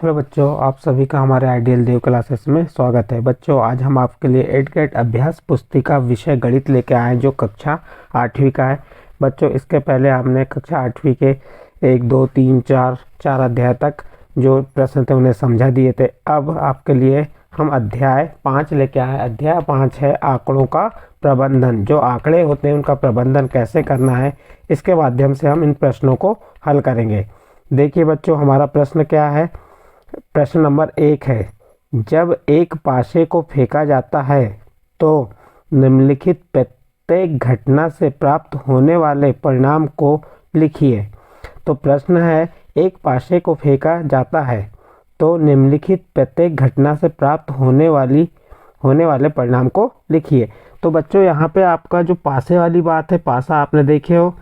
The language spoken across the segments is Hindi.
हेलो बच्चों, आप सभी का हमारे आइडियल देव क्लासेस में स्वागत है। बच्चों, आज हम आपके लिए 8th ग्रेड अभ्यास पुस्तिका विषय गणित लेके आए हैं जो कक्षा 8वीं का है। बच्चों, इसके पहले हमने कक्षा 8वीं के 1, 2, 3, 4 अध्याय तक जो प्रश्न थे उन्हें समझा दिए थे। अब आपके लिए हम अध्याय 5 लेके आए। अध्याय 5 है आंकड़ों का प्रबंधन। जो आंकड़े होते हैं उनका प्रबंधन कैसे करना है, इसके माध्यम से हम इन प्रश्नों को हल करेंगे। देखिए बच्चों, हमारा प्रश्न क्या है। प्रश्न नंबर 1 है, जब एक पासे को फेंका जाता है तो निम्नलिखित प्रत्येक घटना से प्राप्त होने वाले परिणाम को लिखिए। तो प्रश्न है, एक पासे को फेंका जाता है तो निम्नलिखित प्रत्येक घटना से प्राप्त होने वाले परिणाम को लिखिए। तो बच्चों, यहाँ पे आपका जो पासे वाली बात है, पासा आपने देखे हो,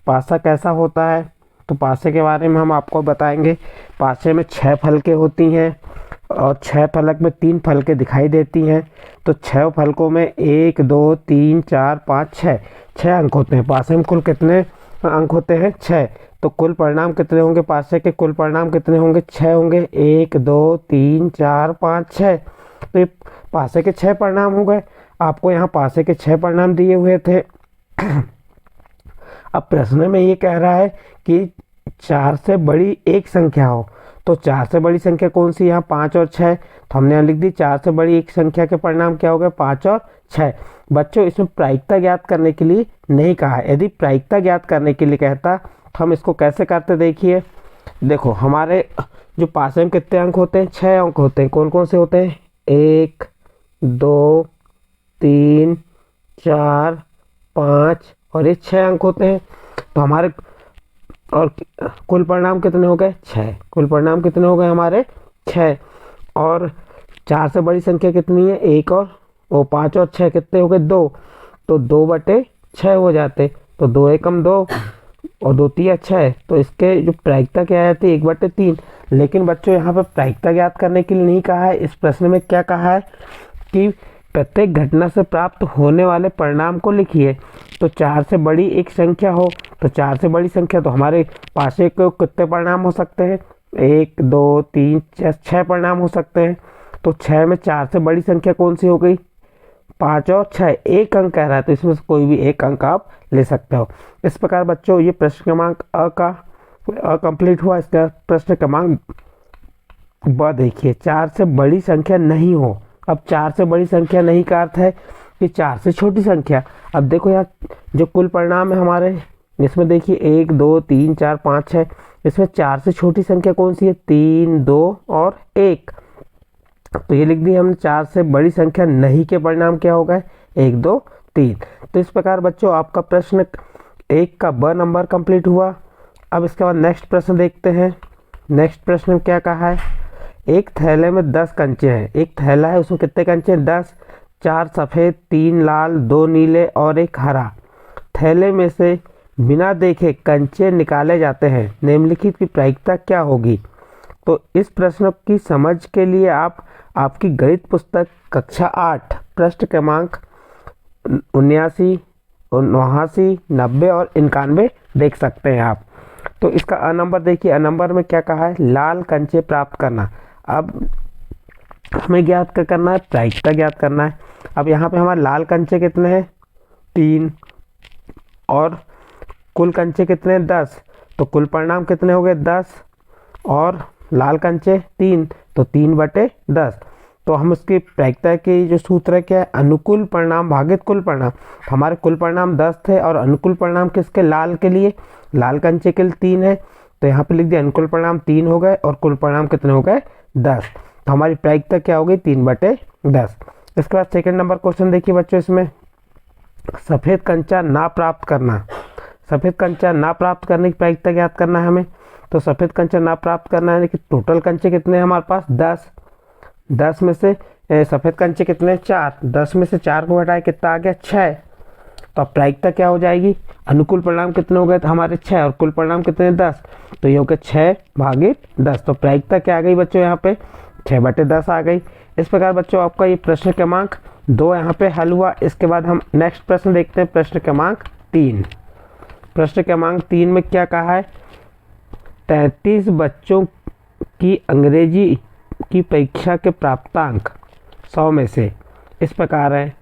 पासा कैसा होता है। तो पासे के बारे में हम आपको बताएंगे। पासे में 6 फलकें होती हैं और 6 फलक में 3 फलकें दिखाई देती हैं। तो 6 फलकों में 1, 2, 3, 4, 5, 6 अंक होते हैं। पासे में कुल कितने अंक होते हैं? 6। तो कुल परिणाम कितने होंगे? पासे के कुल परिणाम कितने होंगे? 6 होंगे। 1, 2, 3, 4, 5, 6। तो ये पासे के 6 परिणाम हो गए। आपको यहाँ पासे के 6 परिणाम दिए हुए थे। अब प्रश्न में ये कह रहा है कि 4 से बड़ी एक संख्या हो। तो 4 से बड़ी संख्या कौन सी? यहाँ 5 और 6। तो हमने यहाँ लिख दी 4 से बड़ी एक संख्या के परिणाम क्या हो गए? 5 और 6। बच्चों, इसमें प्रायिकता ज्ञात करने के लिए नहीं कहा है। यदि प्रायिकता ज्ञात करने के लिए कहता तो हम इसको कैसे करते, देखिए। देखो, हमारे जो पासे में कितने अंक होते हैं? 6 अंक होते हैं। कौन कौन से होते हैं? 1, 2, 3, 4, 5 और ये 6 अंक होते हैं। तो हमारे और कुल परिणाम कितने हो गए? 6। कुल परिणाम कितने हो गए हमारे? 6। और 4 से बड़ी संख्या कितनी है? 1 और 5 और 6 कितने हो गए? 2। तो 2/6 हो जाते। तो 2 एकम 2 और 2 तिया 6। तो इसके जो प्रायिकता क्या आती है? 1/3। लेकिन बच्चों, यहाँ पर प्रायिकता ज्ञात करने के लिए नहीं कहा है। इस प्रश्न में क्या कहा है कि प्रत्येक घटना से प्राप्त होने वाले परिणाम को लिखिए। तो 4 से बड़ी एक संख्या हो, तो 4 से बड़ी संख्या तो हमारे पासे को कितने परिणाम हो सकते हैं? 1, 2, 3, 6 परिणाम हो सकते हैं। तो 6 में 4 से बड़ी संख्या कौन सी हो गई? 5 और 6। एक अंक कह रहा है तो इसमें से कोई भी एक अंक आप ले सकते हो। इस प्रकार बच्चों, ये प्रश्न क्रमांक अ का अकम्प्लीट हुआ। इसका प्रश्न क्रमांक ब देखिए, 4 से बड़ी संख्या नहीं हो। अब 4 से बड़ी संख्या नहीं का अर्थ है कि 4 से छोटी संख्या। अब देखो यहाँ जो कुल परिणाम है हमारे, इसमें देखिए 1, 2, 3, 4, 5, 6। इसमें 4 से छोटी संख्या कौन सी है? 3, 2 और 1। तो ये लिख दी हमने। 4 से बड़ी संख्या नहीं के परिणाम क्या हो गए? 1, 2, 3। तो इस प्रकार बच्चों, आपका प्रश्न 1 का ब नंबर कंप्लीट हुआ। अब इसके बाद नेक्स्ट प्रश्न देखते हैं। नेक्स्ट प्रश्न में क्या कहा है? एक थैले में 10 कंचे हैं। एक थैला है, उसमें कितने कंचे हैं? 10। 4 सफ़ेद, 3 लाल, 2 नीले और 1 हरा। थैले में से बिना देखे कंचे निकाले जाते हैं। निम्नलिखित की प्रायिकता क्या होगी? तो इस प्रश्न की समझ के लिए आप आपकी गणित पुस्तक कक्षा 8 पृष्ठ क्रमांक 79, 89, 90 और 91 देख सकते हैं आप। तो इसका अ नंबर देखिए। अ नंबर में क्या कहा है? लाल कंचे प्राप्त करना। अब हमें ज्ञात क्या करना है? प्रायिकता ज्ञात करना है। अब यहाँ पे हमारे लाल कंचे कितने हैं? 3। और कुल कंचे कितने हैं? 10। तो कुल परिणाम कितने हो गए? 10 और लाल कंचे 3, तो 3/10। तो हम उसकी प्रायिकता की जो सूत्र है क्या है? अनुकूल परिणाम भागित कुल परिणाम। तो हमारे कुल परिणाम 10 थे और अनुकूल परिणाम किसके? लाल के लिए, लाल कंचे के लिए 3 है। तो यहाँ पे लिख दिया अनुकूल परिणाम 3 हो गए और कुल परिणाम कितने हो गए? 10। तो हमारी प्रायिकता क्या हो गई? 3/10। इसके बाद सेकंड नंबर क्वेश्चन देखिए बच्चों। इसमें सफ़ेद कंचा ना प्राप्त करना। सफ़ेद कंचा ना प्राप्त करने की प्रायिकता ज्ञात करना है हमें। तो सफ़ेद कंचा ना प्राप्त करना है कि टोटल कंचे कितने हैं हमारे पास? 10। 10 में से सफ़ेद कंचे कितने? 4। 10 में से 4 को हटाए कितना आ गया? 6। तो अब प्रायिकता क्या हो जाएगी? अनुकूल परिणाम कितने हो गए? तो हमारे 6 और कुल परिणाम कितने? 10। तो ये हो गया 6/10। तो प्रायिकता क्या आ गई बच्चों? यहाँ पे 6/10 आ गई। इस प्रकार बच्चों, आपका ये प्रश्न क्रमांक 2 यहाँ पे हल हुआ। इसके बाद हम नेक्स्ट प्रश्न देखते हैं, प्रश्न क्रमांक 3। प्रश्न क्रमांक 3 में क्या कहा है? 33 बच्चों कि अंग्रेजी की परीक्षा के प्राप्तांक 100 में से इस प्रकार है: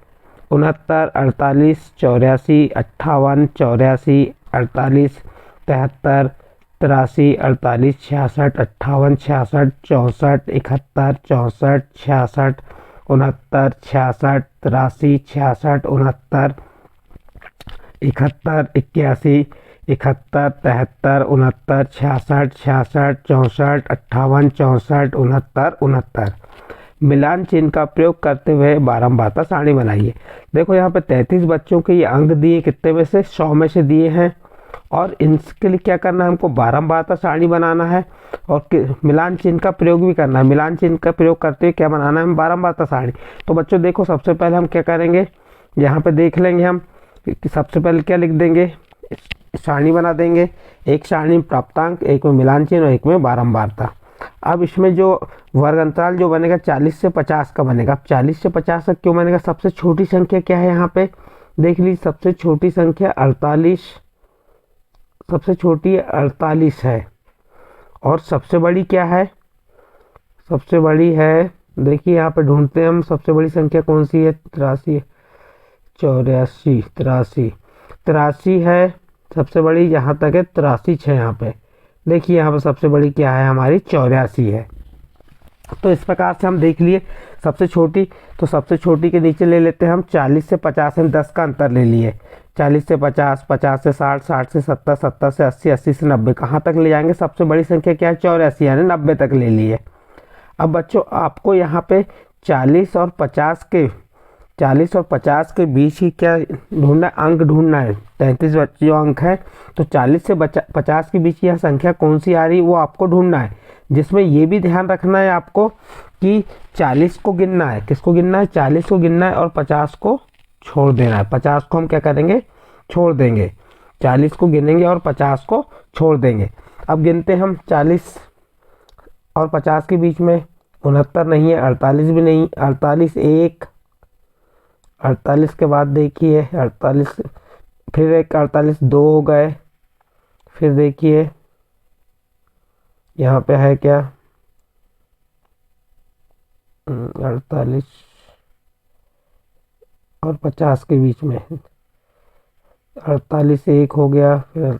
69, 48, 84, 58, 84, 48, 73, 83, 48, 66, 58, 66, 64, 71, 64, 66, 69, 66, 83, 66, 69, 71, 81, 71, 73, 69, 66, 66, 64, 58, 64, 69, 69। मिलान चिन्ह का प्रयोग करते हुए बारंबारता सारणी बनाइए। देखो यहाँ पे 33 बच्चों के ये अंक दिए, कितने में से? 100 में से दिए हैं, और इनके लिए क्या करना है? हमको बारंबारता सारणी बनाना है और मिलान चिन्ह का प्रयोग भी करना है। मिलान चिन्ह का प्रयोग करते हुए क्या बनाना है? बारंबारता सारणी। तो बच्चों देखो, सबसे पहले हम क्या करेंगे, यहाँ पे देख लेंगे हम कि सबसे पहले क्या लिख देंगे, सारणी बना देंगे। एक सारणी में प्राप्तांक, एक में मिलान चिन्ह और एक में बारंबारता। अब इसमें जो वर्ग अंतराल जो बनेगा 40 से 50 का बनेगा। अब 40 से 50 का क्यों बनेगा? सबसे छोटी संख्या क्या है यहाँ पे? देख लीजिए, सबसे छोटी संख्या 48, सबसे छोटी 48 है। और सबसे बड़ी क्या है? सबसे बड़ी है, देखिए यहाँ पे ढूंढते हैं हम, सबसे बड़ी संख्या कौन सी है? 83, 84, 83 है सबसे बड़ी, यहाँ तक है 83 है यहाँ पे। देखिए यहाँ पे सबसे बड़ी क्या है? हमारी 84 है। तो इस प्रकार से हम देख लिए सबसे छोटी, तो सबसे छोटी के नीचे ले लेते हैं हम 40 से 50 में 10 का अंतर ले लिए। 40 से 50, 50 से 60, 60 से 70, 70 से 80, 80 से 90, कहाँ तक ले जाएंगे? सबसे बड़ी संख्या क्या है? 84, यानी 90 तक ले लिए। अब बच्चों आपको यहाँ पे 40 और 50 के बीच ही क्या ढूंढना है? अंक ढूंढना है। 33 जो अंक है, तो 40 से 50 के बीच यह संख्या कौन सी आ रही है वो आपको ढूंढना है। जिसमें ये भी ध्यान रखना है आपको कि 40 को गिनना है। किसको गिनना है? 40 को गिनना है और 50 को छोड़ देना है। 50 को हम क्या करेंगे? छोड़ देंगे। 40 को गिनेंगे और 50 को छोड़ देंगे। अब गिनते हम 40 और 50 के बीच में 69 नहीं है, 48 भी नहीं, 48 1, 48 के बाद देखिए 48, फिर एक 48 2 हो गए। फिर देखिए यहाँ पे है क्या? 48 और 50 के बीच में 48 1 हो गया, फिर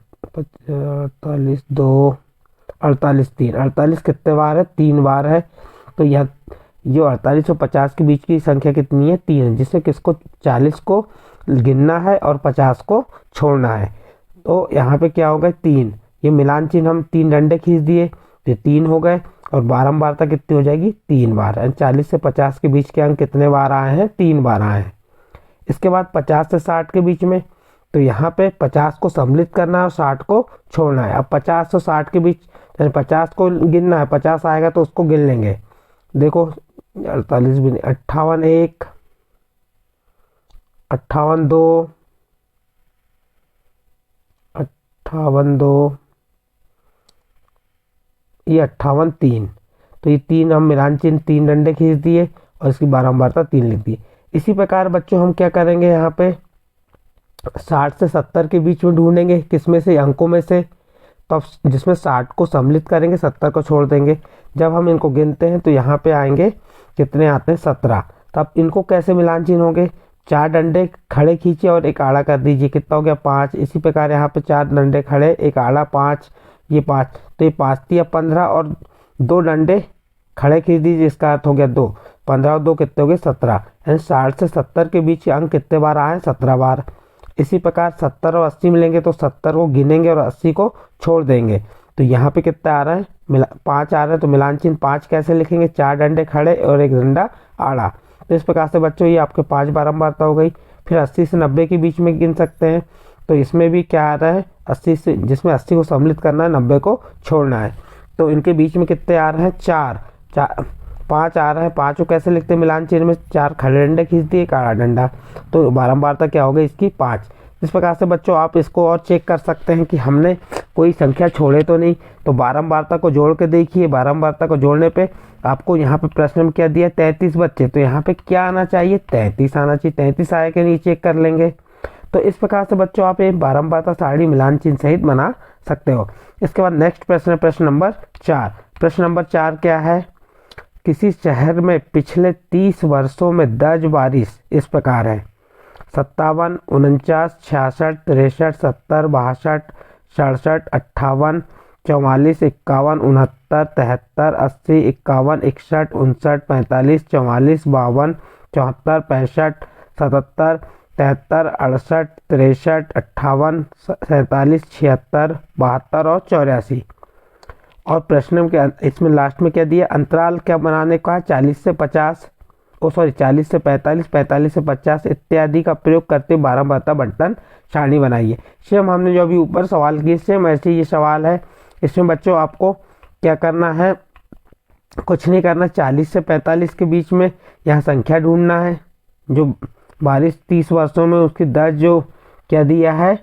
48 2, 48 3। 48 कितने बार है? 3 बार है। तो यह जो 48 और 50 के बीच की संख्या कितनी है? 3 है, जिसमें किसको? 40 को गिनना है और 50 को छोड़ना है। तो यहाँ पे क्या होगा? 3। ये मिलान चिन्ह हम 3 डंडे खींच दिए तो 3 हो गए, और बारंबारता कितनी हो जाएगी? 3 बार। 40 से 50 के बीच के अंक कितने बार आए हैं? 3 बार आए हैं। इसके बाद 50 से 60 के बीच में, तो यहाँ पे 50 को सम्मिलित करना है और 60 को छोड़ना है। अब 50 और 60 के बीच 50 को गिनना है, 50 आएगा तो उसको गिन लेंगे। देखो 48 भी नहीं, 58 1, 58 2, 58 2, ये 58 3। तो ये 3 हम मिलान चिन्ह 3 डंडे खींच दिए और इसकी बारंबारता 3 लिख दी। इसी प्रकार बच्चों हम क्या करेंगे? यहाँ पे 60 से 70 के बीच में ढूंढेंगे। किसमें से? अंकों में से। तो अब जिसमें 60 को सम्मिलित करेंगे, 70 को छोड़ देंगे। जब हम इनको गिनते हैं तो यहाँ पे आएंगे, कितने आते हैं? 17। तब इनको कैसे मिलान चिन्ह होंगे? 4 डंडे खड़े खींचे और एक आड़ा कर दीजिए, कितना हो गया? 5। इसी प्रकार यहाँ पे 4 डंडे खड़े, एक आड़ा, 5, ये 5, तो ये 5 या 15 और 2 डंडे खड़े खींच दीजिए, इसका अर्थ हो गया 2। 15 और 2 कितने हो गए? 17। यानी 60 से 70 के बीच अंक कितने बार आए? 17 बार। इसी प्रकार 70 और 80 मिलेंगे तो 70 को गिनेंगे और 80 को छोड़ देंगे। तो यहाँ पे कितना आ रहा है? 5 आ रहा है। तो मिलान चिन्ह 5 कैसे लिखेंगे? 4 डंडे खड़े और एक डंडा आड़ा। तो इस प्रकार से बच्चों ये आपके 5 बारंबारता हो गई। फिर 80 से 90 के बीच में गिन सकते हैं। तो इसमें भी क्या आ रहा है? 80 से, जिसमें 80 को सम्मिलित करना है, 90 को छोड़ना है। तो इनके बीच में कितने आ रहे हैं? 4 5 आ रहा है। 5 को कैसे लिखते हैं? मिलान चिन्ह में 4 खड़े डंडे खींच दिए, एक आड़ा डंडा। तो बारंबारता क्या हो गई इसकी? 5। इस प्रकार से बच्चों आप इसको और चेक कर सकते हैं कि हमने कोई संख्या छोड़े तो नहीं। तो बारंबारता को जोड़ के देखिए। बारंबारता को जोड़ने पे आपको यहाँ पे प्रश्न में क्या दिया? 33 बच्चे। तो यहाँ पे क्या आना चाहिए? 33 आना चाहिए। 33 आए कि नहीं चेक कर लेंगे। तो इस प्रकार से बच्चों आप एक बारंबारता सारणी मिलान चिन्ह सहित बना सकते हो। इसके बाद नेक्स्ट प्रश्न है प्रश्न नंबर 4। प्रश्न नंबर 4 क्या है, किसी शहर में पिछले 30 वर्षों में दर्ज बारिश इस प्रकार है: 57, 49, 66, 63, 70, 62, 67, 58, 44, 51, 69, 73, 80, 51, 61, 59, 45, 44, 52, 74, 65, 77, 73, 68, 63, 58, 47, 76, 72 और 84। और प्रश्न के इसमें लास्ट में क्या दिया, अंतराल क्या बनाने का, 40 से 50, 40 से 45, 45 से 50 इत्यादि का प्रयोग करते हुए बारंबारता बंटन सारणी बनाइए। सेम हमने जो अभी ऊपर सवाल किए सेम ऐसे ये सवाल है। इसमें बच्चों आपको क्या करना है, कुछ नहीं करना, 40 से 45 के बीच में यहाँ संख्या ढूंढना है, जो बारिश 30 वर्षों में उसकी दर्ज जो क्या दिया है,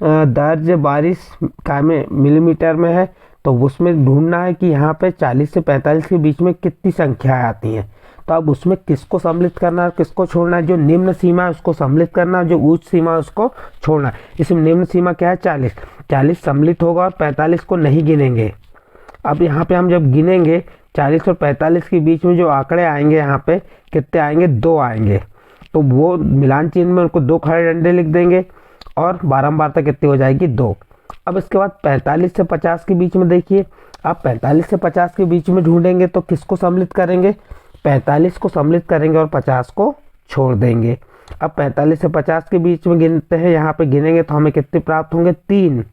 दर्ज बारिश का में मिलीमीटर में है, तो उसमें ढूंढना है कि यहाँ पे 40 से 45 के बीच में कितनी संख्याएं आती हैं। तो अब उसमें किसको सम्मिलित करना है, किसको छोड़ना है, जो निम्न सीमा है उसको सम्मिलित करना है, जो उच्च सीमा है उसको छोड़ना है। इसमें निम्न सीमा क्या है, 40, 40 सम्मिलित होगा और 45 को नहीं गिनेंगे। अब यहाँ पे हम जब गिनेंगे 40 और 45 के बीच में जो आंकड़े आएंगे, यहाँ पे कितने आएंगे, 2 आएंगे, तो वो मिलान चिन्ह में उनको 2 खड़े डंडे लिख देंगे और बारंबारता कितनी हो जाएगी, 2। अब इसके बाद 45 से 50 के बीच में देखिए, आप 45 से 50 के बीच में ढूंढेंगे तो किसको सम्मिलित करेंगे, 45 को सम्मिलित करेंगे और 50 को छोड़ देंगे। अब 45 से 50 के बीच में गिनते हैं, यहाँ पे गिनेंगे तो हमें कितने प्राप्त होंगे, 3।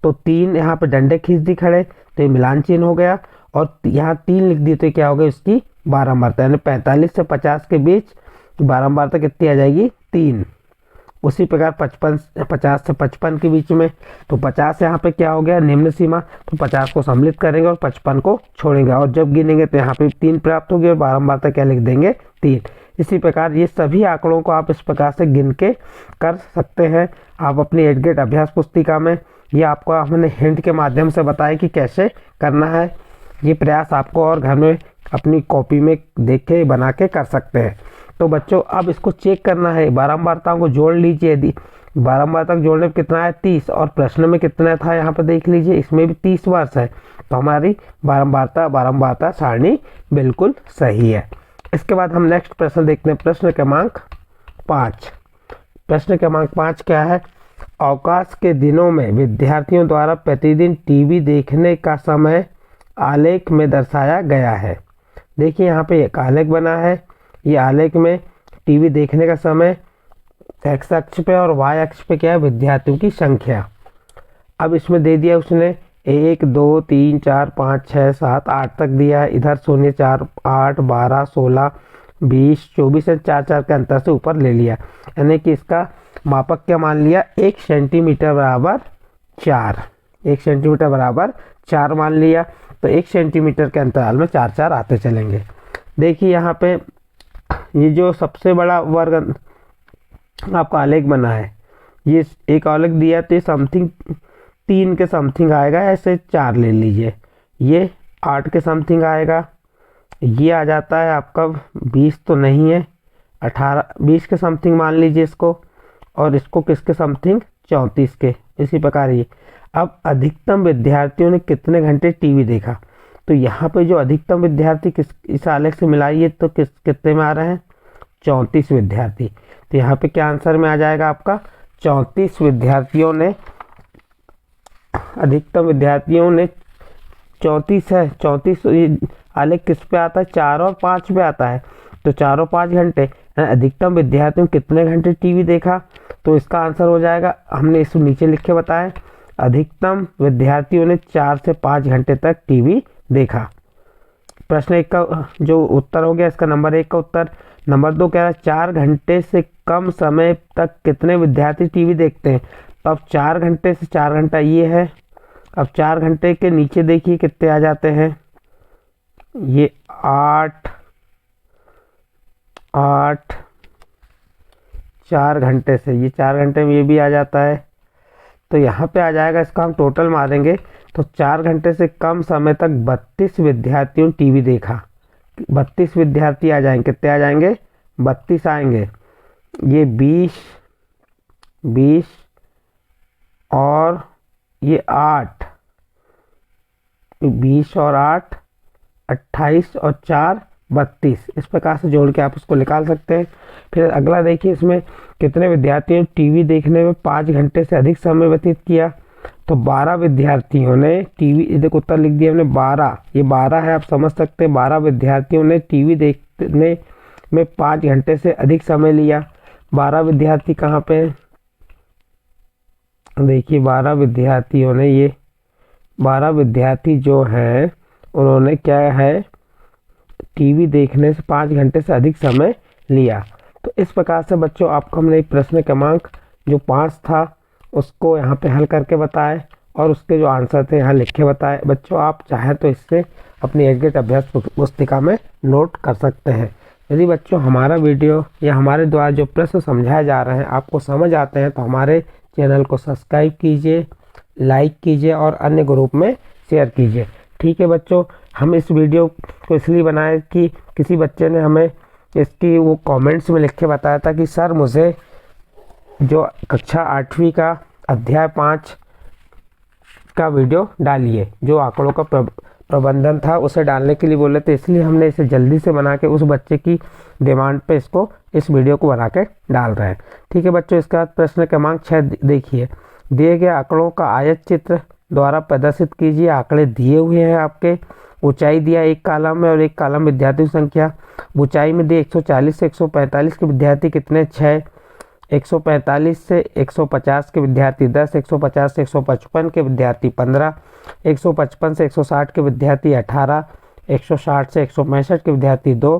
तो 3 यहाँ पे डंडे खींच दी खड़े, तो ये मिलान चिन्ह हो गया, और यहाँ 3 लिख दिए तो क्या हो गया, इसकी बारंबारता, यानी 45 से 50 के बीच बारंबारता कितनी आ जाएगी, 3। उसी प्रकार 50 से 55 के बीच में, तो 50 यहाँ पे क्या हो गया, निम्न सीमा, तो 50 को सम्मिलित करेंगे और 55 को छोड़ेंगे, और जब गिनेंगे तो यहाँ पे 3 प्राप्त होगी और बारंबारता क्या लिख देंगे, 3। इसी प्रकार ये सभी आंकड़ों को आप इस प्रकार से गिन के कर सकते हैं। आप अपनी 8 ग्रेड अभ्यास पुस्तिका में ये आपको हमने हिंट के माध्यम से बताया कि कैसे करना है। ये प्रयास आपको और घर में अपनी कॉपी में देख के बना के कर सकते हैं। तो बच्चों अब इसको चेक करना है, बारंबारताओं को जोड़ लीजिए। यदि बारंबारता जोड़ने में कितना है, 30, और प्रश्न में कितना था यहाँ पर देख लीजिए, इसमें भी 30 वर्ष है, तो हमारी बारंबारता सारणी बिल्कुल सही है। इसके बाद हम नेक्स्ट प्रश्न देखते हैं, प्रश्न क्रमांक 5। प्रश्न क्रमांक 5 क्या है, अवकाश के दिनों में विद्यार्थियों द्वारा प्रतिदिन टीवी देखने का समय आलेख में दर्शाया गया है। देखिए यहाँ पे एक आलेख बना है, ये आलेख में टीवी देखने का समय एक्स अक्ष पे और वाई अक्ष पे क्या है, विद्यार्थियों की संख्या। अब इसमें दे दिया उसने 1 2 3 4 5 6 7 8 तक दिया है, इधर 0 4 8 12 16 20 24 से 4 4 के अंतर से ऊपर ले लिया, यानी कि इसका मापक क्या मान लिया, 1 सेंटीमीटर बराबर 4, 1 सेंटीमीटर बराबर 4 मान लिया। तो 1 सेंटीमीटर के अंतराल में 4 4 आते चलेंगे। देखिए यहाँ पे ये जो सबसे बड़ा वर्ग आपका आलेख बना है, ये एक आलेख दिया तो ये समथिंग 3 के समथिंग आएगा, ऐसे 4 ले लीजिए, ये 8 के समथिंग आएगा, ये आ जाता है आपका 20 तो नहीं है, 18 20 के समथिंग मान लीजिए इसको, और इसको किसके समथिंग, 34 के। इसी प्रकार ये अब अधिकतम विद्यार्थियों ने कितने घंटे टीवी देखा, तो यहाँ पे जो अधिकतम विद्यार्थी किस इस आलेख से मिलाइए तो कितने में आ रहे हैं, 34 विद्यार्थी। तो यहाँ पे क्या आंसर में आ जाएगा आपका, 34 विद्यार्थियों ने, अधिकतम विद्यार्थियों ने 34 है, 34 ये आलेख किस पे आता है, 4 और 5 पे आता है, तो 4 और 5 घंटे, अधिकतम विद्यार्थियों कितने घंटे टीवी देखा, तो इसका आंसर हो जाएगा, हमने इस नीचे लिख के बताया, अधिकतम विद्यार्थियों ने 4 से 5 घंटे तक टीवी देखा। प्रश्न 1 का जो उत्तर हो गया, इसका नंबर 1 का उत्तर। नंबर 2 कह रहा है 4 घंटे से कम समय तक कितने विद्यार्थी टीवी देखते हैं, तो अब 4 घंटे से 4 घंटा ये है, अब 4 घंटे के नीचे देखिए कितने आ जाते हैं, ये 8 4 घंटे से ये 4 घंटे में ये भी आ जाता है, तो यहाँ पे आ जाएगा, इसका हम टोटल मारेंगे तो 4 घंटे से कम समय तक 32 विद्यार्थियों ने टीवी देखा, 32 विद्यार्थी आ जाएंगे, कितने आ जाएंगे, 32 आएंगे, ये 20 और ये 8 20 और 8 28 और 4 32, इस प्रकार से जोड़ के आप उसको निकाल सकते हैं। फिर अगला देखिए, इसमें कितने विद्यार्थियों ने टीवी देखने में 5 घंटे से अधिक समय व्यतीत किया। तो 12 विद्यार्थियों ने टीवी, देखो उत्तर लिख दिया हमने 12, ये 12 है, आप समझ सकते हैं 12 विद्यार्थियों ने टीवी देखने में 5 घंटे से अधिक समय लिया। 12 विद्यार्थी कहाँ पे हैं? देखिए 12 विद्यार्थियों ने, ये 12 विद्यार्थी जो हैं उन्होंने क्या है, टीवी देखने से 5 घंटे से अधिक समय लिया। तो इस प्रकार से बच्चों आपको हमने प्रश्न क्रमांक जो 5 था उसको यहाँ पे हल करके बताए और उसके जो आंसर थे यहाँ लिख के बताए। बच्चों आप चाहे तो इससे अपनी एडगेट अभ्यास पुस्तिका में नोट कर सकते हैं। यदि बच्चों हमारा वीडियो या हमारे द्वारा जो प्रश्न समझाए जा रहे हैं आपको समझ आते हैं तो हमारे चैनल को सब्सक्राइब कीजिए, लाइक कीजिए और अन्य ग्रुप में शेयर कीजिए। ठीक है बच्चों, हम इस वीडियो को इसलिए बनाए कि किसी बच्चे ने हमें इसकी वो कमेंट्स में लिख के बताया था कि सर मुझे जो कक्षा 8वीं का अध्याय 5 का वीडियो डालिए, जो आंकड़ों का प्रबंधन था उसे डालने के लिए बोले थे, इसलिए हमने इसे जल्दी से बना के उस बच्चे की डिमांड पे इसको इस वीडियो को बना के डाल रहे हैं। ठीक है बच्चों, इसका प्रश्न क्रमांक 6 देखिए, दिए गए आंकड़ों का आयत चित्र द्वारा प्रदर्शित कीजिए। आंकड़े दिए हुए हैं आपके, ऊंचाई दिया एक कॉलम में और एक कॉलम विद्यार्थी संख्या। ऊंचाई में दिए 140 से 145 के विद्यार्थी कितने 6, 145 से 150 के विद्यार्थी 10, 150 से 155 के विद्यार्थी 15, 155 से 160 के विद्यार्थी 18, 160 से 165 के विद्यार्थी 2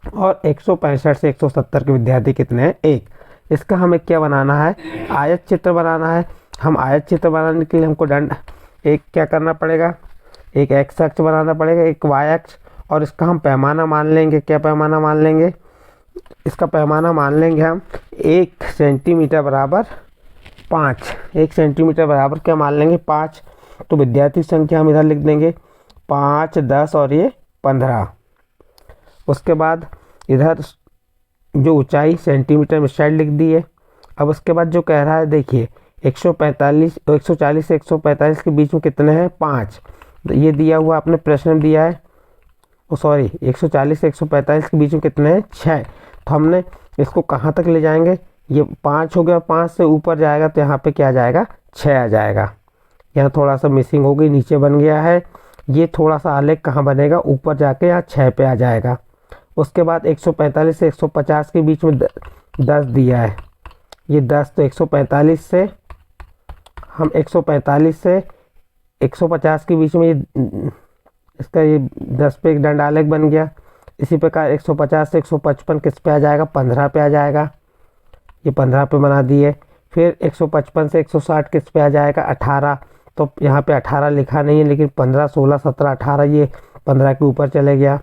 और 165 से 170 के विद्यार्थी कितने हैं 1। इसका हमें क्या बनाना है, आयत चित्र बनाना है। हम आयत चित्र बनाने के लिए हमको दंड एक क्या करना पड़ेगा, एक एक्स अक्ष बनाना पड़ेगा, एक वाई अक्ष, और इसका हम पैमाना मान लेंगे। क्या पैमाना मान लेंगे, इसका पैमाना मान लेंगे हम 1 सेंटीमीटर बराबर 5, 1 सेंटीमीटर बराबर क्या मान लेंगे 5। तो विद्यार्थी संख्या हम इधर लिख देंगे 5, 10 और ये 15। उसके बाद इधर जो ऊंचाई सेंटीमीटर में साइड लिख दी है। अब उसके बाद जो कह रहा है देखिए 140 से 145 के बीच में कितने हैं 5, तो ये दिया हुआ आपने प्रश्न में दिया है। सॉरी 140 से 145 के बीच में कितने हैं 6। तो हमने इसको कहाँ तक ले जाएंगे, ये 5 हो गया, 5 से ऊपर जाएगा तो यहाँ पे क्या आ जाएगा 6 आ जाएगा। यहाँ थोड़ा सा मिसिंग हो गई, नीचे बन गया है, ये थोड़ा सा आलेख कहाँ बनेगा ऊपर जाके यहाँ 6 पे आ जाएगा। उसके बाद 145 से 150 के बीच में 10 दिया है, ये 10, तो 145 से हम 145 से 150 के बीच में ये इसका ये 10 पे एक दंड आलेख बन गया। इसी प्रकार 150 से 155 किस पे आ जाएगा 15 पे आ जाएगा, ये 15 पे बना दिए। फिर 155 से 160 किस पे आ जाएगा 18, तो यहाँ पे 18 लिखा नहीं है लेकिन 15, 16, 17, 18 ये 15 के ऊपर चले गया।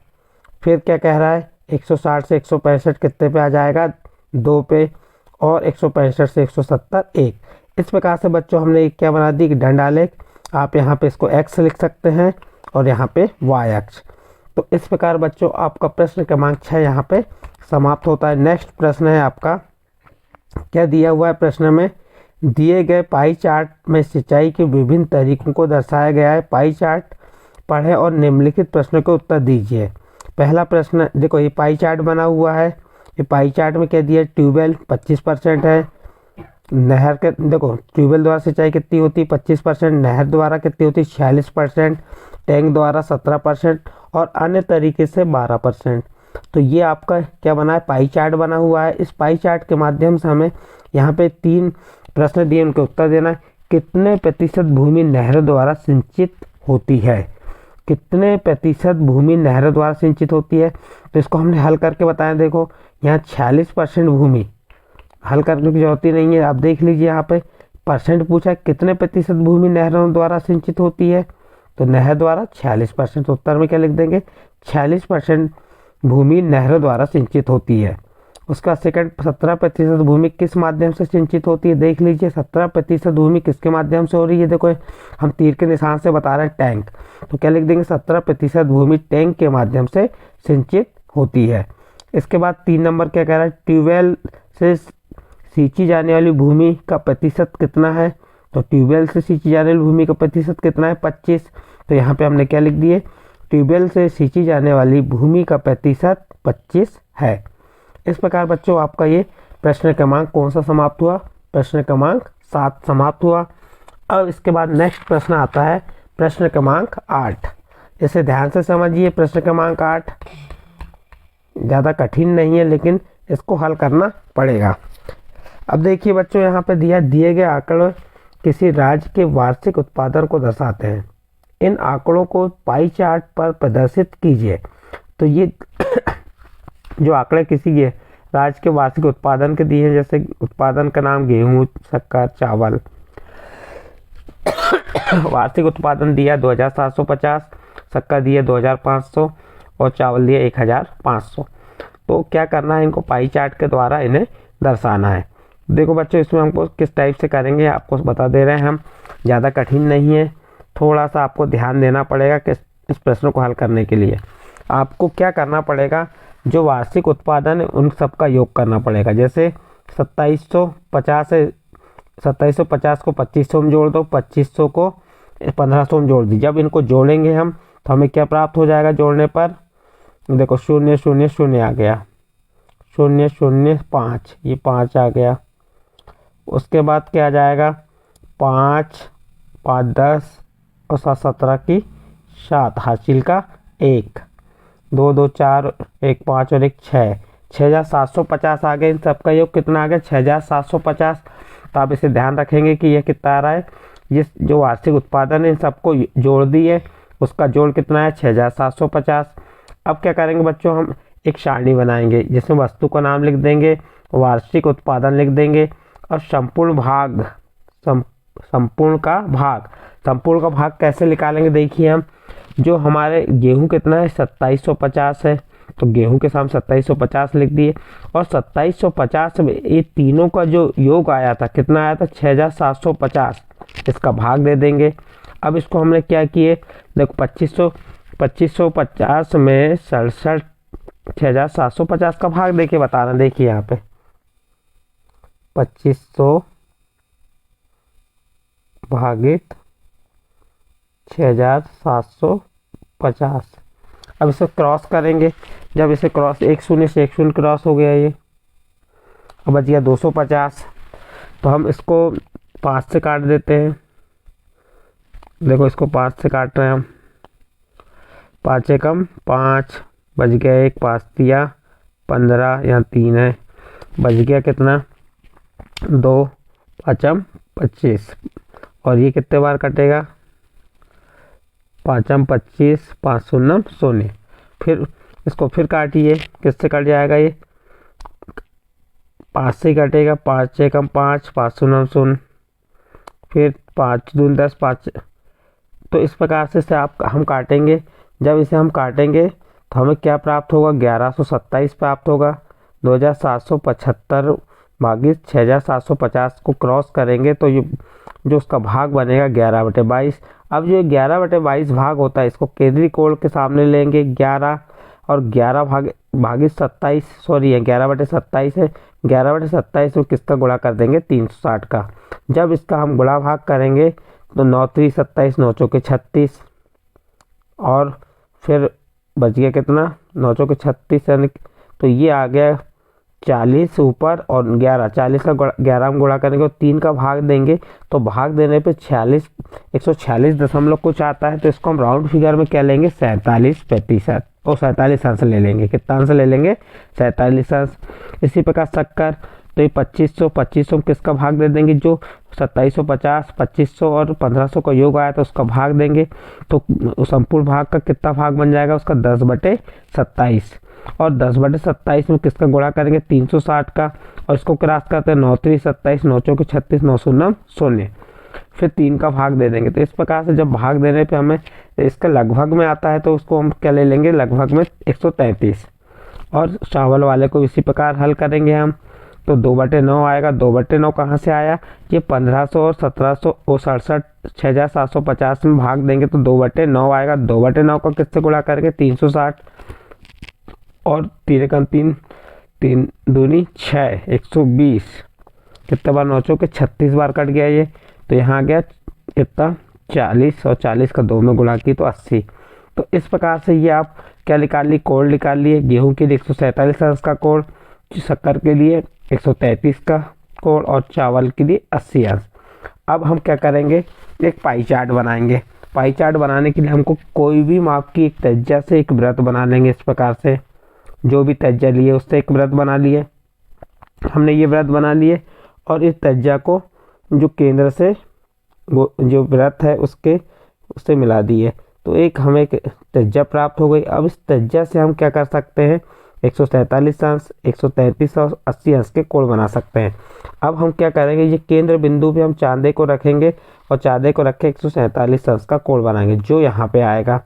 फिर क्या कह रहा है 160 से 165 कितने पे आ जाएगा 2 पे, और 165 से 170 1। इस प्रकार से बच्चों हमने क्या बना दी कि दंड आलेख, आप यहाँ पे इसको x लिख सकते हैं और यहाँ पे y अक्ष। तो इस प्रकार बच्चों आपका प्रश्न क्रमांक 6 यहाँ पे समाप्त होता है। नेक्स्ट प्रश्न है आपका, क्या दिया हुआ है प्रश्न में, दिए गए पाई चार्ट में सिंचाई के विभिन्न तरीकों को दर्शाया गया है। पाई चार्ट पढ़ें और निम्नलिखित प्रश्नों के उत्तर दीजिए। पहला प्रश्न देखो, ये पाई चार्ट बना हुआ है, ये पाई चार्ट में क्या दिया, ट्यूबवेल 25% है, नहर के देखो ट्यूबवेल द्वारा सिंचाई कितनी होती है 25%, नहर द्वारा कितनी होती है 46%, टैंक द्वारा 17% और अन्य तरीके से 12%। तो ये आपका क्या बना है, पाई चार्ट बना हुआ है। इस पाई चार्ट के माध्यम से हमें यहाँ पे 3 प्रश्न दिए, उनके उत्तर देना है। कितने प्रतिशत भूमि नहर द्वारा सिंचित होती है, कितने प्रतिशत भूमि नहर द्वारा सिंचित होती है, तो इसको हमने हल करके बताया। देखो यहाँ 46% भूमि, हल करने की जरूरत ही नहीं है, आप देख लीजिए यहाँ पे परसेंट पूछा है, कितने प्रतिशत भूमि नहरों द्वारा सिंचित होती है, तो नहर द्वारा 46%। उत्तर में क्या लिख देंगे 46% भूमि नहरों द्वारा सिंचित होती है। उसका सेकंड 17% भूमि किस माध्यम से सिंचित होती है, देख लीजिए 17% भूमि किसके माध्यम से हो रही है। देखो हम तीर के निशान से बता रहे हैं टैंक, तो क्या लिख देंगे 17% भूमि टैंक के माध्यम से सिंचित होती है। इसके बाद 3 नंबर क्या कह रहा है, ट्यूबवेल से सींची जाने वाली भूमि का प्रतिशत कितना है, तो ट्यूबवेल से सींची जाने वाली भूमि का प्रतिशत कितना है 25। तो यहाँ पे हमने क्या लिख दिए, ट्यूबवेल से सींची जाने वाली भूमि का प्रतिशत 25 है। इस प्रकार बच्चों आपका ये प्रश्न क्रमांक कौन सा समाप्त हुआ, प्रश्न क्रमांक 7 समाप्त हुआ। अब इसके बाद नेक्स्ट प्रश्न आता है प्रश्न क्रमांक 8। इसे ध्यान से समझिए। प्रश्न क्रमांक 8 ज़्यादा कठिन नहीं है, लेकिन इसको हल करना पड़ेगा। अब देखिए बच्चों, यहाँ पे दिए गए आंकड़े किसी राज्य के वार्षिक उत्पादन को दर्शाते हैं। इन आंकड़ों को पाई चार्ट पर प्रदर्शित कीजिए। तो ये जो आंकड़े किसी के राज्य के वार्षिक उत्पादन के दिए हैं, जैसे उत्पादन का नाम गेहूँ, शक्कर, चावल। वार्षिक उत्पादन दिया 2750, शक्कर दिया 2500 और चावल दिया 1500। तो क्या करना है, इनको पाई चार्ट के द्वारा इन्हें दर्शाना है। देखो बच्चों, इसमें हमको किस टाइप से करेंगे आपको बता दे रहे हैं हम। ज़्यादा कठिन नहीं है, थोड़ा सा आपको ध्यान देना पड़ेगा कि इस प्रश्न को हल करने के लिए आपको क्या करना पड़ेगा, जो वार्षिक उत्पादन है उन सब का योग करना पड़ेगा। जैसे 2750 है, 2750 को 2500 में जोड़ दो, 2500 को 1500 में जोड़ दी। जब इनको जोड़ेंगे हम तो हमें क्या प्राप्त हो जाएगा, जोड़ने पर देखो 0 0 0 आ गया, 0 0 5, ये 5 आ गया। उसके बाद क्या आ जाएगा, 5 5 10 और 7 17 की 7, हासिल का 1, 2 2 4, 1 5 और 1 6, 6750 आ गए। इन सबका योग कितना आ गया, 6750। तो आप इसे ध्यान रखेंगे कि यह कितना आ रहा है, ये जो वार्षिक उत्पादन है इन सबको जोड़ दिए, उसका जोड़ कितना है 6750। अब क्या करेंगे बच्चों, हम एक सारणी बनाएंगे जिसमें वस्तु का नाम लिख देंगे, वार्षिक उत्पादन लिख देंगे और संपूर्ण का भाग कैसे निकालेंगे। देखिए हम, जो हमारे गेहूं कितना है 2750 है, तो गेहूं के सामने 2750 लिख दिए और 2750 में ये तीनों का जो योग आया था कितना आया था 6750, इसका भाग दे देंगे। अब इसको हमने क्या किए, देखो 2550 में 67 6750 का भाग देके बताना। देखिए यहाँ पे 2500 भागित 6750। अब इसे क्रॉस करेंगे, जब इसे क्रॉस 1 0 से 1 0 क्रॉस हो गया, ये अब बच गया 250। तो हम इसको 5 से काट देते हैं। देखो इसको 5 से काट रहे हैं हम, 5 एकम 5, बच गया 1, 5 दिया 15, यहाँ 3 है, बच गया कितना 2, 5 25। और ये कितने बार कटेगा, 5 25, 5 0 0। फिर इसको फिर काटिए, किससे कट जाएगा, ये 5 से कटेगा, 5 एकम 5, 5 0 0, फिर 5 दूनी 10, 5। तो इस प्रकार से हम काटेंगे। जब इसे हम काटेंगे तो हमें क्या प्राप्त होगा, 1127 प्राप्त होगा। 2775 भागित 6750 को क्रॉस करेंगे तो ये जो उसका भाग बनेगा 11/22। अब जो 11/22 भाग होता है इसको केंद्रीय कोण के सामने लेंगे 11, और 11 भागित 27, सॉरी 11/27 है, 11/27 को किसका गुणा कर देंगे 360 का। जब इसका हम गुणा भाग करेंगे तो 9 3 27, 9 चौके 36, और फिर बच गया कितना 9 चौके 36, यानी तो ये आ गया 40 ऊपर और 11, 40 का 11 में गुणा करेंगे और 3 का भाग देंगे तो भाग देने पे 146 दशमलव कुछ आता है। तो इसको हम राउंड फिगर में क्या लेंगे 47% और 47 अंश ले लेंगे। कितना अंश ले लेंगे 47 अंश। इसी प्रकार शक्कर, तो ये 2500 में किसका भाग दे देंगे, जो 2750, 2500 और 1500 का योग आया तो उसका भाग देंगे। तो संपूर्ण भाग का कितना भाग बन जाएगा उसका 10/27, और 10/27 में किसका गुणा करेंगे 360 का, और इसको क्रॉस करते हैं 9 3 27, 9 चौके 36, 9 0 0, फिर 3 का भाग दे देंगे। तो इस प्रकार से जब भाग देने पे हमें इसका लगभग में आता है तो उसको हम क्या ले लेंगे, लगभग में 133। और चावल वाले को इसी प्रकार हल करेंगे हम, तो 2/9 आएगा। 2/9 कहाँ से आया, ये 1500 और 1700 और 67 6750 में भाग देंगे तो 2/9 आएगा। 2/9 का किससे गुणा करेंगे 360, और 3 एकम 3, 3 दूनी 6, 120, कितने बार 9 चौके 36 बार कट गया ये। तो यहाँ आ गया कितना 40 और 40 का 2 में गुणा की तो 80। तो इस प्रकार से ये आप क्या निकाल ली, कोण निकाल लिए। गेहूं के लिए 147 अंश का कोण, शक्कर के लिए 133 का कोण और चावल के लिए 80 अंश। अब हम क्या करेंगे, एक पाई चार्ट बनाएंगे। पाई चार्ट बनाने के लिए हमको कोई भी माप की एक त्रिज्या से एक वृत्त बना लेंगे। इस प्रकार से जो भी त्रिज्या लिए उससे एक वृत्त बना लिए। हमने ये वृत्त बना लिए और इस त्रिज्या को जो केंद्र से वो जो वृत्त है उससे मिला दिए, तो एक हमें त्रिज्या प्राप्त हो गई। अब इस त्रिज्या से हम क्या कर सकते हैं, 147 अंश, 133 और 80 अंश के कोण बना सकते हैं। अब हम क्या करेंगे, ये केंद्र बिंदु पे हम चांदे को रखेंगे और चांदे को रख के 147 अंश का कोण बनाएंगे जो यहाँ पे आएगा।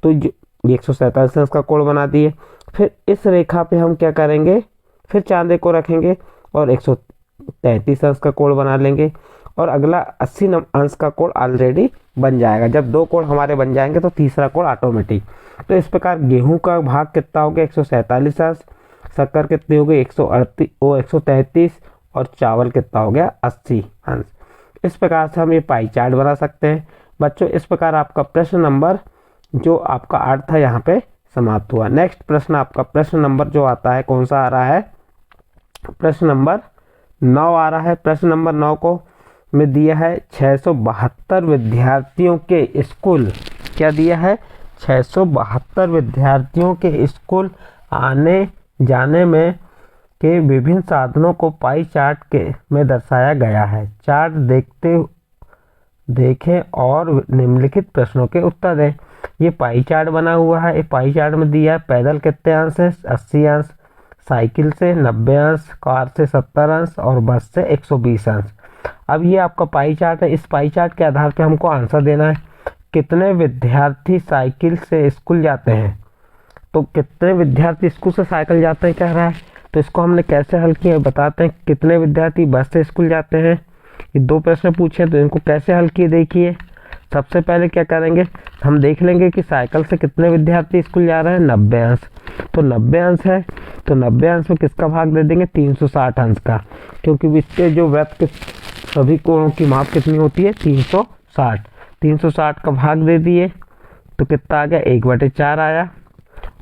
तो ये 147 अंश का कोण बना दिए। फिर इस रेखा पे हम क्या करेंगे, फिर चांदे को रखेंगे और 133 अंश का कोण बना लेंगे और अगला 80 अंश का कोण ऑलरेडी बन जाएगा। जब 2 कोण हमारे बन जाएंगे तो तीसरा कोण ऑटोमेटिक। तो इस प्रकार गेहूं का भाग कितना हो गया 147 अंश, शक्कर कितनी हो गई 133 और चावल कितना हो गया 80 अंश। इस प्रकार से हम ये पाई चार्ट बना सकते हैं। बच्चों इस प्रकार आपका प्रश्न नंबर जो आपका 8 था यहाँ पे समाप्त हुआ। नेक्स्ट प्रश्न आपका प्रश्न नंबर जो आता है कौन सा आ रहा है, प्रश्न नंबर 9 आ रहा है। प्रश्न नंबर 9 को में दिया है 672 विद्यार्थियों के स्कूल, क्या दिया है 672 विद्यार्थियों के स्कूल आने जाने में के विभिन्न साधनों को पाई चार्ट के में दर्शाया गया है। चार्ट देखें और निम्नलिखित प्रश्नों के उत्तर दें। ये पाई चार्ट बना हुआ है। ये पाई चार्ट में दिया है पैदल कितने अंश है 80 अंश, साइकिल से 90 अंश, कार से 70 अंश और बस से 120 अंश। अब ये आपका पाई चार्ट है। इस पाई चार्ट के आधार पे हमको आंसर देना है कितने विद्यार्थी साइकिल से स्कूल जाते हैं। तो कितने विद्यार्थी स्कूल से साइकिल जाते हैं कह रहा है, तो इसको हमने कैसे हल किया बताते हैं। कितने विद्यार्थी बस से स्कूल जाते हैं, ये 2 प्रश्न पूछे तो इनको कैसे हल किए देखिए। सबसे पहले क्या करेंगे, हम देख लेंगे कि साइकिल से कितने विद्यार्थी स्कूल जा रहे हैं 90 अंश। तो 90 अंश है तो 90 अंश में किसका भाग दे देंगे 360 अंश का, क्योंकि इसके जो वृत्त के सभी कोणों की माप कितनी होती है 360। 360 का भाग दे दिए तो कितना आ गया 1/4 आया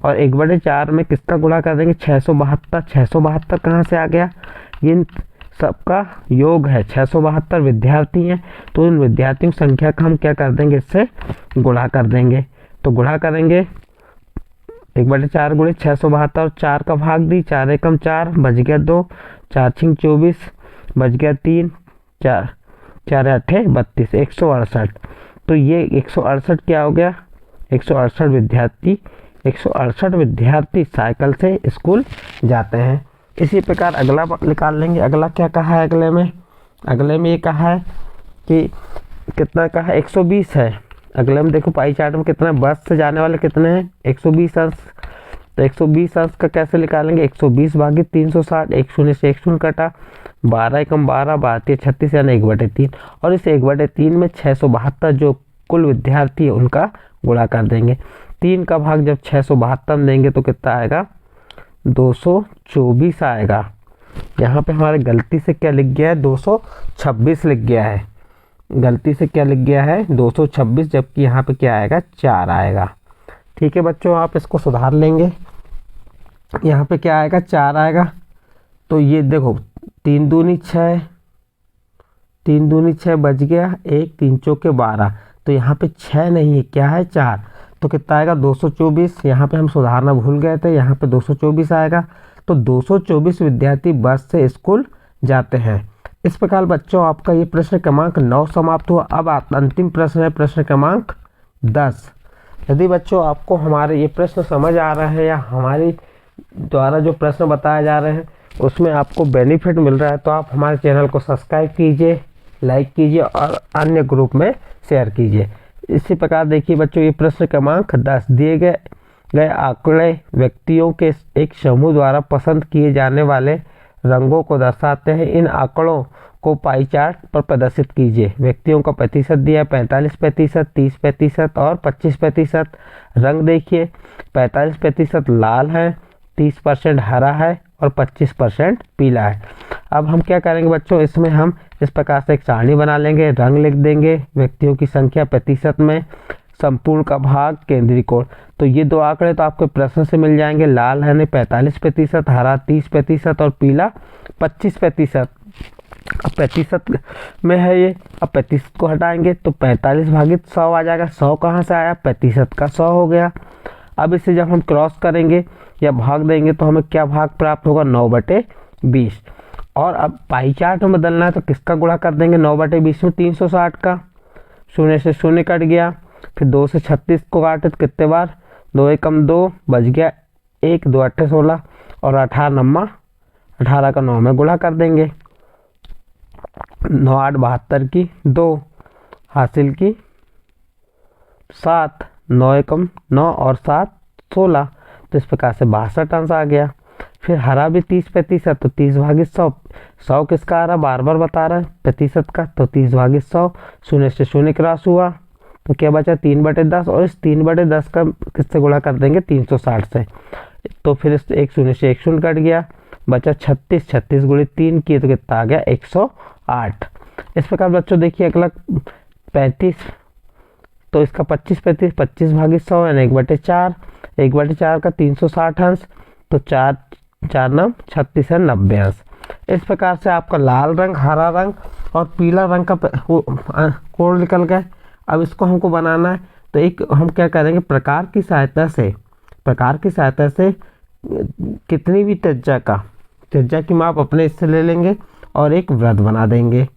और 1/4 में किसका गुणा कर देंगे 672। 672 कहाँ से आ गया, इन सबका योग है। 672 विद्यार्थी हैं तो इन विद्यार्थियों की संख्या का हम क्या कर देंगे इससे गुणा कर देंगे। तो गुणा करेंगे 1/4 गुणे 672 और 4 का भाग दी, 4 एकम 4 बच गया 2, 4 छिंग 24 बच गया 3, 4 4 8 32 168। तो ये 168 क्या हो गया 168 विद्यार्थी साइकिल से स्कूल जाते हैं। इसी प्रकार अगला निकाल लेंगे। अगला क्या कहा है, अगले में ये कहा है कि कितना कहा 120 है। अगले में देखो पाई चार्ट में कितना बस से जाने वाले कितने हैं 120 अंश। तो 120 अंश का कैसे निकालेंगे 120 भागी 360, 1 शून्य से 1 शून्य कटा, 12 एकम 12 12 36 यानी 1/3 और इस 1/3 में 672 जो कुल विद्यार्थी है उनका गुणा कर देंगे। 3 का भाग जब 672 में देंगे तो कितना आएगा 224 आएगा। यहाँ पे हमारे गलती से क्या लिख गया है 226 लिख गया है, गलती से क्या लिख गया है 226, जबकि यहाँ पे क्या आएगा 4 आएगा। ठीक है बच्चों, आप इसको सुधार लेंगे। यहाँ पे क्या आएगा 4 आएगा। तो ये देखो 3 दूनी 6, 3 दूनी 6 बच गया 1, 3 चौके 12। तो यहाँ पे 6 नहीं है क्या है 4, तो कितना आएगा 224। यहाँ पे हम सुधारना भूल गए थे, यहाँ पे 224 आएगा। तो 224 विद्यार्थी बस से स्कूल जाते हैं। इस प्रकार बच्चों आपका ये प्रश्न क्रमांक 9 समाप्त हुआ। अब अंतिम प्रश्न है प्रश्न क्रमांक 10। यदि बच्चों आपको हमारे ये प्रश्न समझ आ रहे हैं या हमारी द्वारा जो प्रश्न बताए जा रहे हैं उसमें आपको बेनिफिट मिल रहा है तो आप हमारे चैनल को सब्सक्राइब कीजिए, लाइक कीजिए और अन्य ग्रुप में शेयर कीजिए। इसी प्रकार देखिए बच्चों ये प्रश्न क्रमांक 10 दिए गए आंकड़े व्यक्तियों के एक समूह द्वारा पसंद किए जाने वाले रंगों को दर्शाते हैं। इन आंकड़ों को पाई चार्ट पर प्रदर्शित कीजिए। व्यक्तियों का प्रतिशत दिया है 45%, 30% और 25%। रंग देखिए 45% लाल है, 30% हरा है और 25% पीला है। अब हम क्या करेंगे बच्चों, इसमें हम इस प्रकार से एक सारणी बना लेंगे, रंग लिख देंगे, व्यक्तियों की संख्या प्रतिशत में, संपूर्ण का भाग, केंद्रीय कोण। तो ये 2 आंकड़े तो आपके प्रश्न से मिल जाएंगे। लाल है 45%, हरा 30% और पीला 25%। अब प्रतिशत में है ये, अब प्रतिशत को हटाएंगे तो 45 भागित 100 आ जाएगा। 100 कहाँ से आया, प्रतिशत का 100 हो गया। अब इसे जब हम क्रॉस करेंगे या भाग देंगे तो हमें क्या भाग प्राप्त होगा, 9/20। और अब पाई चार्ट में बदलना है तो किसका गुणा कर देंगे, 9/20 में 360 का, शून्य से शून्य कट गया, फिर 2 से 36 को काटे तो कितने बार, 2 एकम 2 बच गया 1, 2 अट्ठे 16 और 18 नम्मा 18 का 9 में गुणा कर देंगे। 9 8 72 की 2 हासिल की 7, 9 एकम 9 और 7 16। तो इस प्रकार से 62 अंश आ गया। फिर हरा भी 30%, तो 30 भागित 100। 100 किसका आ रहा, बार बार बता रहा है प्रतिशत का, तो 30 भागित 100, शून्य से शून्य क्रॉस हुआ तो क्या बचा 3/10। और इस 3/10 का किससे गुणा कर देंगे, 360 से। तो फिर इस एक शून्य से एक शून्य कट गया, बचा 36। 36 गुणित 3 किए तो कितना आ गया, 108। इस प्रकार बच्चों देखिए अगला 35, तो इसका 25 25 भागित 100 यानी 1/4। 1/4 का 360 अंश, तो 4 4 9 36 है 90 अंश। इस प्रकार से आपका लाल रंग, हरा रंग और पीला रंग का कोण निकल गए। अब इसको हमको बनाना है तो एक हम क्या करेंगे, प्रकार की सहायता से कितनी भी त्रिज्या की माप अपने इससे ले लेंगे और एक वृत्त बना देंगे।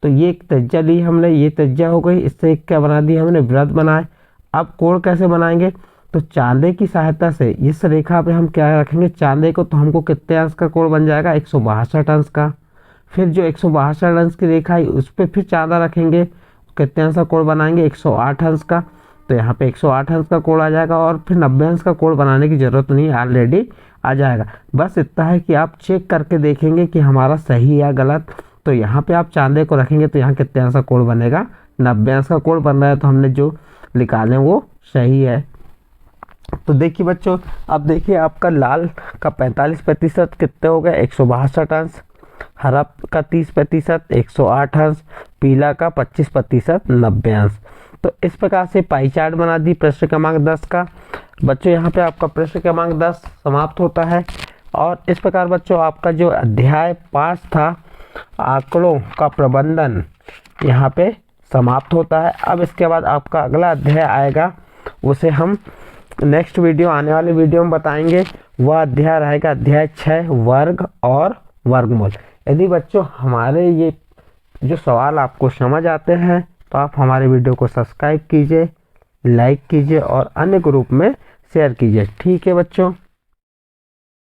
तो ये एक त्रिज्या ली हमने, ये त्रिज्या हो गई, इससे एक क्या बना दिया हमने, वृत्त बनाए। अब कोण कैसे बनाएंगे, तो चांदे की सहायता से इस रेखा पे हम क्या रखेंगे, चांदे को, तो हमको कितने अंश का कोण बन जाएगा, 162 अंश का। फिर जो 162 अंश की रेखा है उस पर फिर चांदा रखेंगे, कितने अंश का कोण बनाएंगे, 108 अंश का। तो यहाँ पे 108 अंश का कोण आ जाएगा और फिर 90 अंश का कोण बनाने की जरूरत नहीं, ऑलरेडी आ जाएगा। बस इतना है कि आप चेक करके देखेंगे कि हमारा सही या गलत। तो यहाँ पे आप चांदे को रखेंगे तो यहाँ कितने अंश का कोण बनेगा, 90 अंश का कोण बन रहा है। तो हमने जो निकाले वो सही है। तो देखिए बच्चों, अब देखिए आपका लाल का 45% कितने हो गए, 162 अंश, हरा का 30% 108 अंश, पीला का 25% 90 अंश। तो इस प्रकार से पाई चार्ट बना दी प्रश्न क्रमांक 10 का। बच्चों यहाँ पे आपका प्रश्न क्रमांक 10 समाप्त होता है। और इस प्रकार बच्चों आपका जो अध्याय 5 था, आंकड़ों का प्रबंधन, यहाँ पे समाप्त होता है। अब इसके बाद आपका अगला अध्याय आएगा, उसे हम नेक्स्ट वीडियो, आने वाले वीडियो में बताएंगे। वह अध्याय रहेगा अध्याय 6, वर्ग और वर्गमूल। यदि बच्चों हमारे ये जो सवाल आपको समझ आते हैं तो आप हमारे वीडियो को सब्सक्राइब कीजिए, लाइक कीजिए और अन्य ग्रुप में शेयर कीजिए। ठीक है बच्चों।